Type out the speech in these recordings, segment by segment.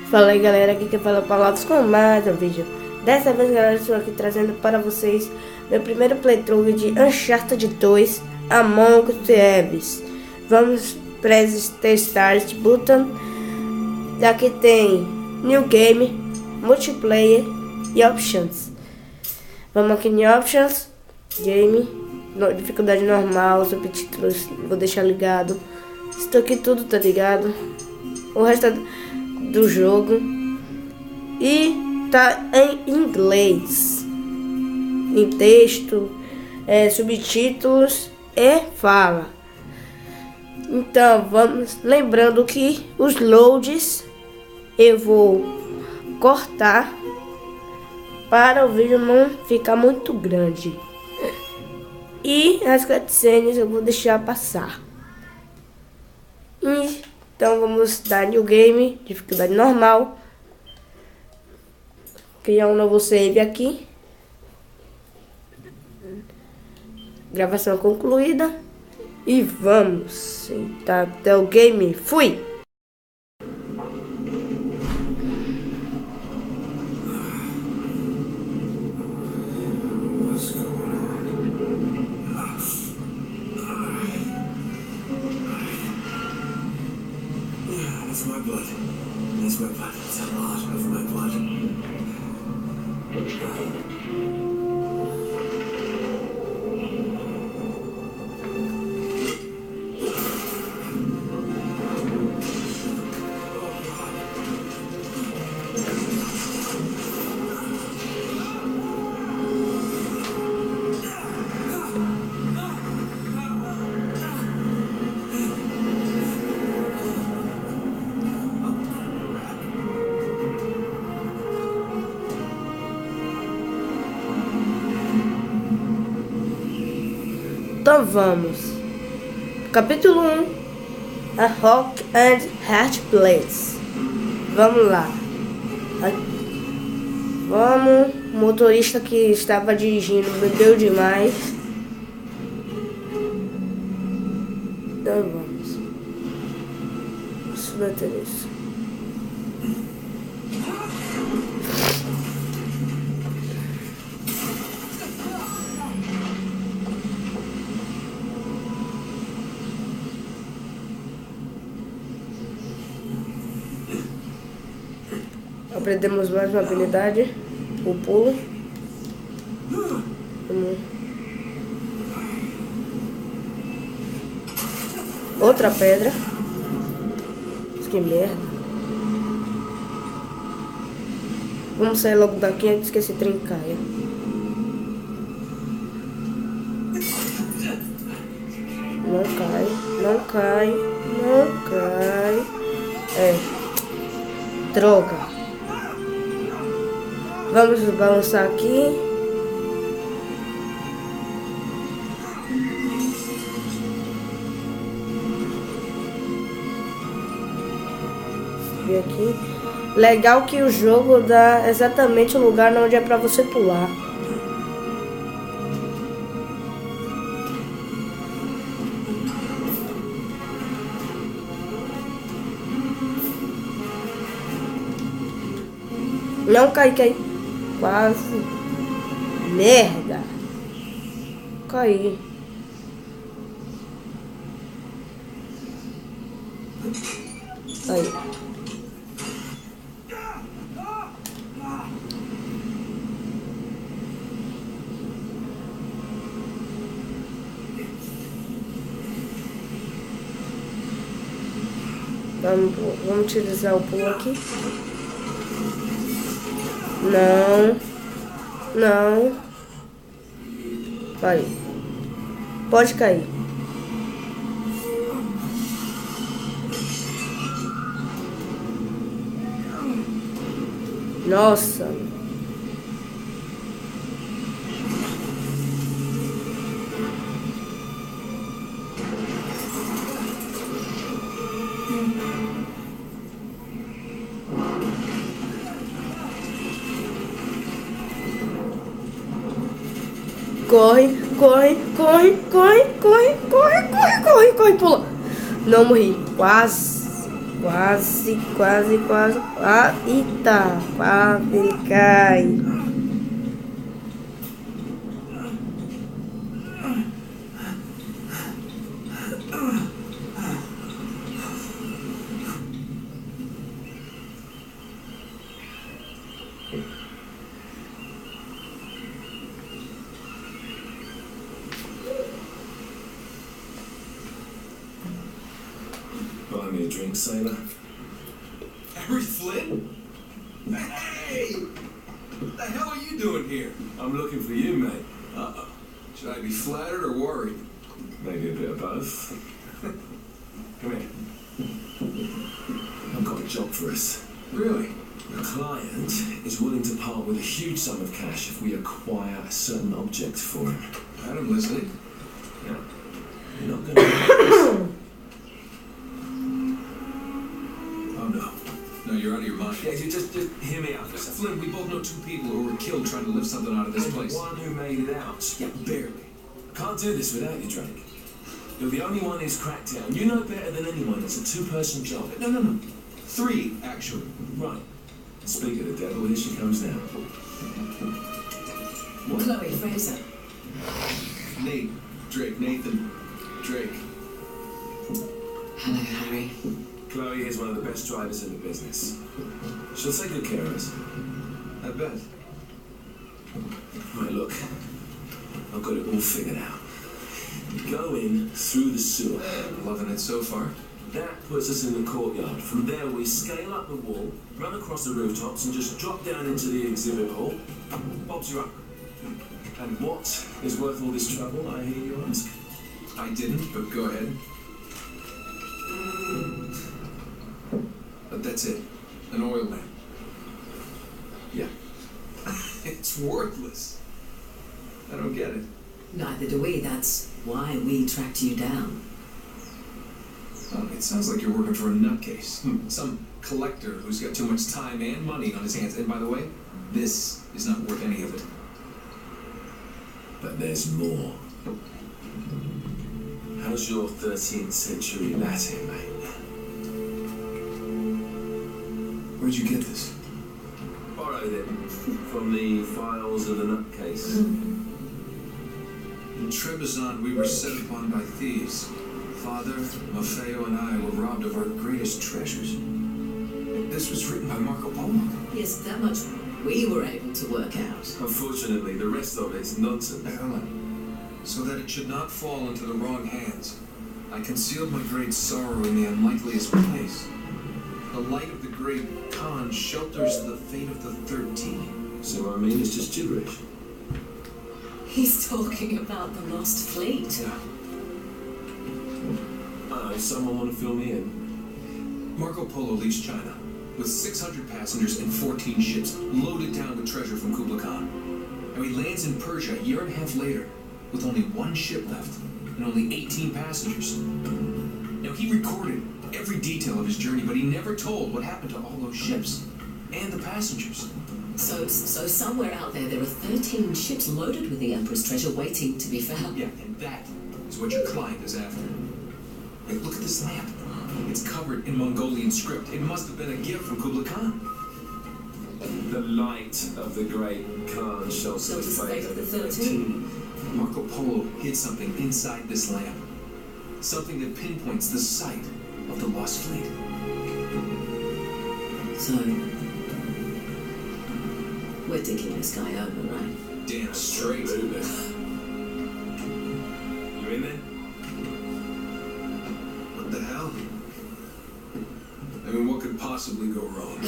Fala aí galera, aqui quem fala palavras com mais um vídeo. Dessa vez galera, estou aqui trazendo para vocês meu primeiro playthrough de Uncharted 2 Among Thieves. Vamos para este Start Button. Aqui tem New Game, Multiplayer e Options. Vamos aqui em Options, Game, dificuldade normal, subtítulos, vou deixar ligado. Isso aqui tudo tá ligado. O resto é do jogo e tá em inglês, em texto, subtítulos e fala. Então vamos lembrando que os loads eu vou cortar para o vídeo não ficar muito grande e as cutscenes eu vou deixar passar. Então vamos dar New Game, dificuldade normal. Criar um novo save aqui. Gravação concluída. E vamos sentar até o game. Fui! That's my blood. That's my blood. It's a lot of my blood. Então vamos. Capítulo 1. A Rock and Hard Place. Vamos lá. Vamos. O motorista que estava dirigindo bebeu demais. Então vamos. Isso não é isso. Aprendemos mais uma habilidade, o pulo. Outra pedra. Que merda. Vamos sair logo daqui antes que esse trem caia. Não cai, não cai, não cai. Droga. Vamos balançar aqui. Subir aqui. Legal que o jogo dá exatamente o lugar onde é pra você pular. Não cai. Quase. Merda. Caí. Aí. Vamos utilizar o pulo aqui. Não. Vai. Pode cair. Nossa. Corre, pula. Não morri, quase. Quase. Ah, eita, quase ele cai. Buy me a drink, sailor. Harry Flynn? Hey! What the hell are you doing here? I'm looking for you, mate. Uh-oh. Should I be flattered or worried? Maybe a bit of both. Come here. I've got a job for us. Really? The client is willing to part with a huge sum of cash if we acquire a certain object for him. I'm listening. Yeah. You're not going to like this. Oh, no. No, you're out of your mind. Yeah, you just hear me out for a second. Flynn, we both know two people who were killed trying to lift something out of this And place. one who made it out. Yeah, barely. Can't do this without you, Drake. You're the only one who's cracked down. You know better than anyone. It's a two-person job. No. 3, actually. Right. Speak of the devil, here she comes now. What? Chloe Fraser. Nate. Drake. Nathan. Drake. Hello, Harry. Chloe is one of the best drivers in the business. She'll take good care of us. I bet. Right, look. I've got it all figured out. You go in through the sewer. Loving it so far. That puts us in the courtyard. From there, we scale up the wall, run across the rooftops, and just drop down into the exhibit hall. Bob's you up. And what is worth all this trouble, I hear you ask? I didn't, but go ahead. But that's it. An oil lamp. Yeah. It's worthless. I don't get it. Neither do we. That's why we tracked you down. Oh, it sounds like you're working for a nutcase. Some collector who's got too much time and money on his hands. And by the way, this is not worth any of it. But there's more. How's your 13th century Latin, mate? Where'd you get this? Borrowed it from the files of the nutcase. In Trebizond, we were set upon by thieves. Father, Maffeo, and I were robbed of our greatest treasures. This was written by Marco Polo. Yes, that much we were able to work out. Unfortunately, the rest of it's nonsense. Helen, so that it should not fall into the wrong hands, I concealed my great sorrow in the unlikeliest place. The light of the great Khan shelters the fate of the 13. So what I mean is just gibberish. He's talking about the lost fleet. Yeah. Someone want to fill me in? Marco Polo leaves China with 600 passengers and 14 ships loaded down with treasure from Kublai Khan. And he lands in Persia a year and a half later with only 1 ship left and only 18 passengers. Now, he recorded every detail of his journey, but he never told what happened to all those ships and the passengers. So somewhere out there are 13 ships loaded with the Emperor's treasure waiting to be found. Yeah, and that is what your client is after. Hey, look at this lamp. It's covered in Mongolian script. It must have been a gift from Kublai Khan. The light of the great Khan shelters the fate of the 13. Marco Polo hid something inside this lamp. Something that pinpoints the site of the lost fleet. So, we're digging this guy over, right? Damn straight. You in there? What the hell? I mean, what could possibly go wrong?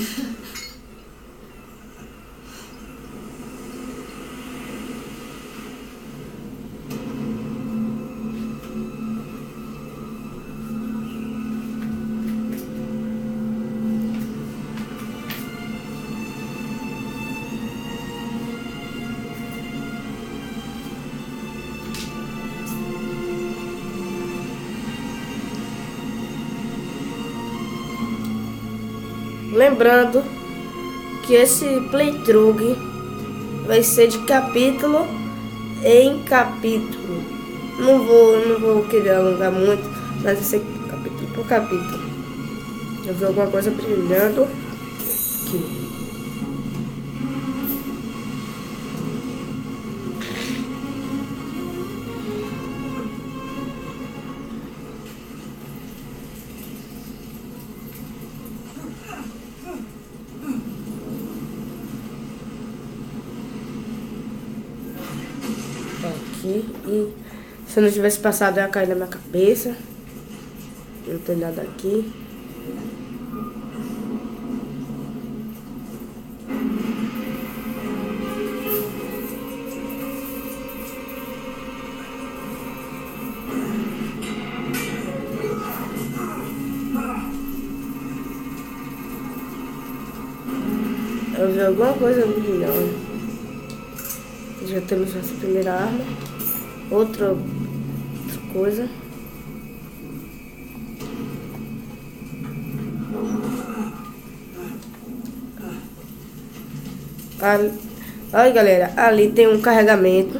Lembrando que esse playthrough vai ser de capítulo em capítulo. Não vou querer alongar muito, mas vai ser capítulo por capítulo. Eu vi alguma coisa brilhando aqui. Aqui, e se eu não tivesse passado ia cair na minha cabeça. Não tem nada aqui. Eu vi alguma coisa brilhando. Já temos essa primeira arma. Outra coisa. Olha, galera, ali tem um carregamento.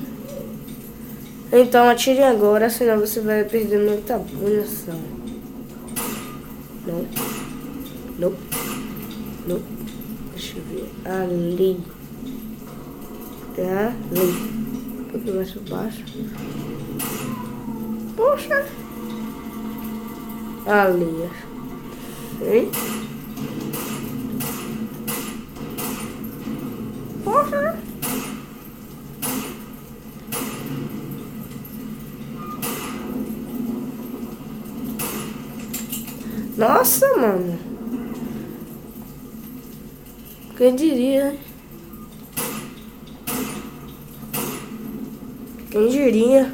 Então atire agora, senão você vai perder muita munição. Não. Não. Não. Deixa eu ver. Ali. Tá ali. Um pouquinho mais para baixo. Poxa. Ali. Sim. Poxa. Nossa, mano. Quem diria? Quem diria?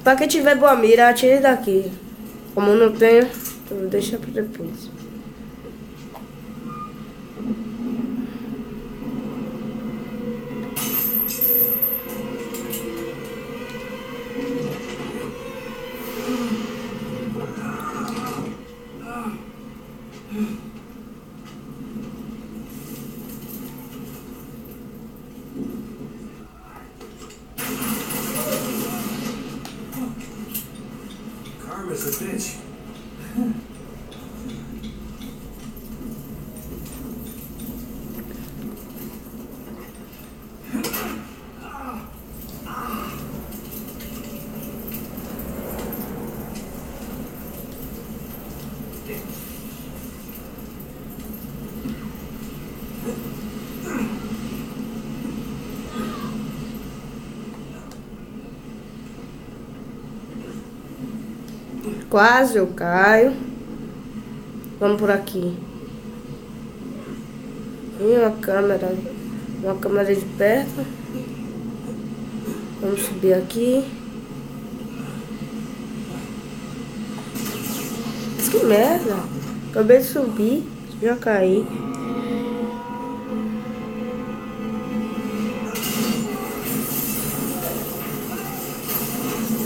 Pra quem tiver boa mira, atire daqui. Como eu não tenho, então deixa pra depois. Karma's a bitch. Quase eu caio. Vamos por aqui. E uma câmera de perto. Vamos subir aqui. Mas que merda. Acabei de subir, já caí.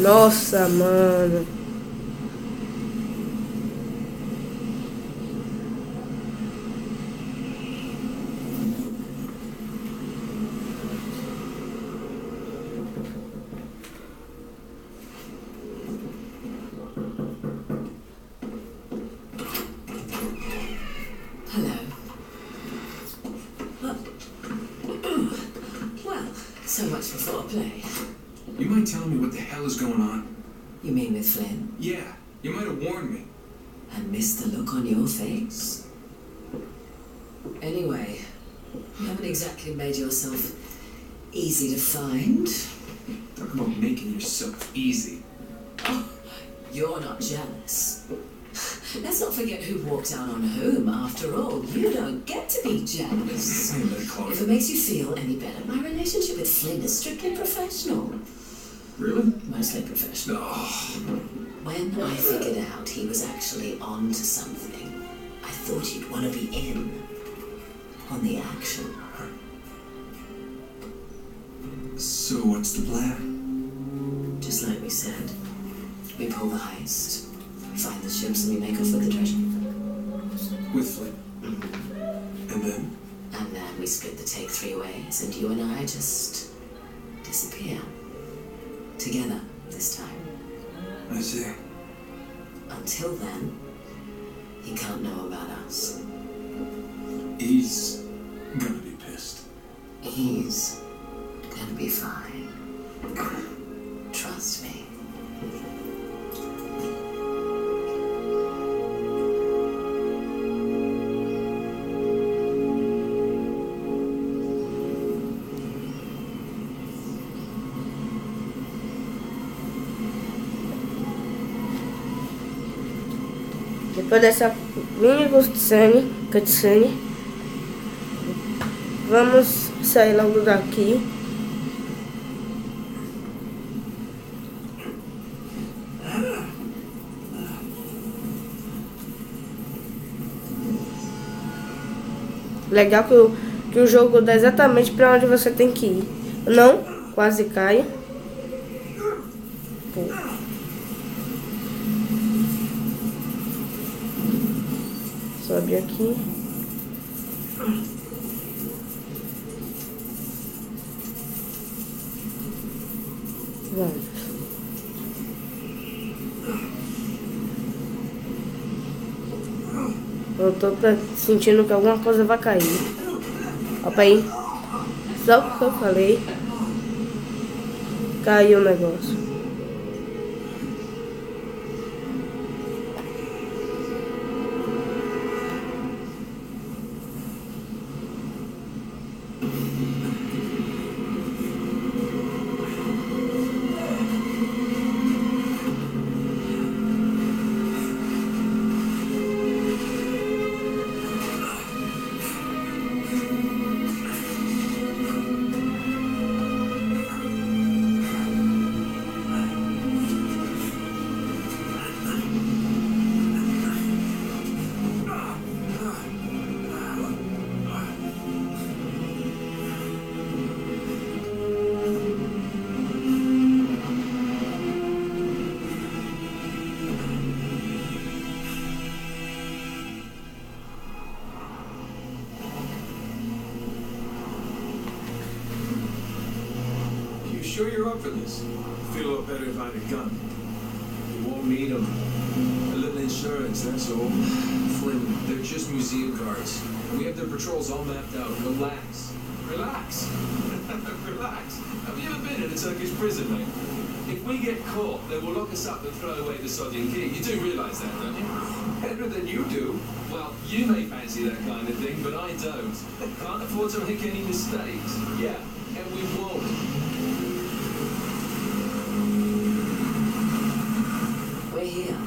Nossa, mano. So much for foreplay. You mind telling me what the hell is going on? You mean with Flynn? Yeah, you might have warned me. I missed the look on your face. Anyway, you haven't exactly made yourself easy to find. Talk about making yourself easy. Oh, you're not jealous. Let's not forget who walked out on whom. After all, you don't get to be jealous. If it makes you feel any better, my relationship with Flynn is strictly professional. Really? Mostly professional. Oh. When I figured out he was actually on to something, I thought you'd want to be in on the action. So what's the plan? Just like we said, we pull the heist, find the ships, and we make off with the treasure. With Flynn? Mm-hmm. And then? And then we split the take 3 ways, and you and I just disappear. Together, this time. I see. Until then, he can't know about us. He's gonna be pissed. He's gonna be fine. Trust me. Depois dessa mini cutscene, vamos sair logo daqui. Legal que o jogo dá exatamente para onde você tem que ir. Não, quase caio. Pô. Sobe aqui. Vamos. Eu tô sentindo que alguma coisa vai cair. Opa aí. Só porque eu falei. Caiu o negócio. Sure you're up for this? Feel a lot better if I had a gun. You won't need them. A little insurance, that's all. Flynn, they're just museum cards. We have their patrols all mapped out. Relax. Relax. Relax. Have you ever been in a Turkish prison, mate? If we get caught, they will lock us up and throw away the sodding key. You do realise that, don't you? Better than you do. Well, you may fancy that kind of thing, but I don't. Can't afford to make any mistakes. Yeah, and we won't. We're here.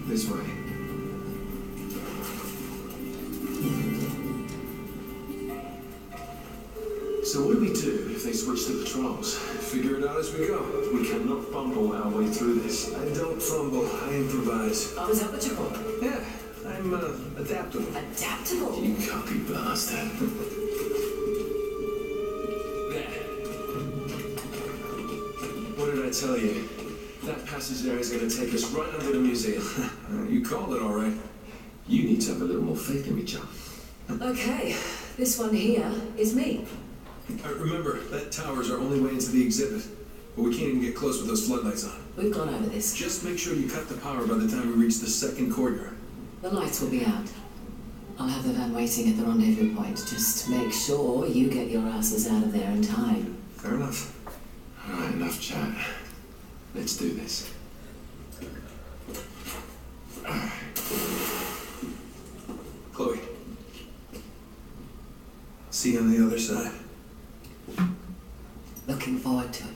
This way. So what do we do if they switch the patrols? Figure it out as we go. We cannot fumble our way through this. I don't fumble, I improvise. Oh, is that what you call it? Yeah, I'm adaptable. Adaptable? You cocky bastard. There. What did I tell you? That passage there is going to take us right under the museum. You called it all right. You need to have a little more faith in me, John. Okay, this one here is me. Remember, that tower's our only way into the exhibit. But we can't even get close with those floodlights on. We've gone over this. Just make sure you cut the power by the time we reach the second courtyard. The lights will be out. I'll have the van waiting at the rendezvous point. Just make sure you get your asses out of there in time. Fair enough. All right, enough chat. Let's do this. Chloe. See you on the other side. Looking forward to it.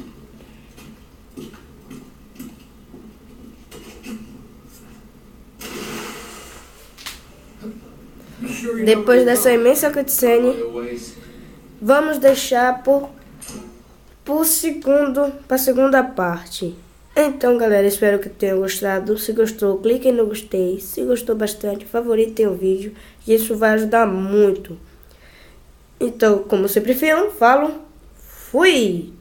Depois dessa imensa cutscene, vamos deixar para a segunda parte. Então, galera, espero que tenham gostado. Se gostou, clique no gostei. Se gostou bastante, favoritem o vídeo, que isso vai ajudar muito. Então, como sempre falo, fui!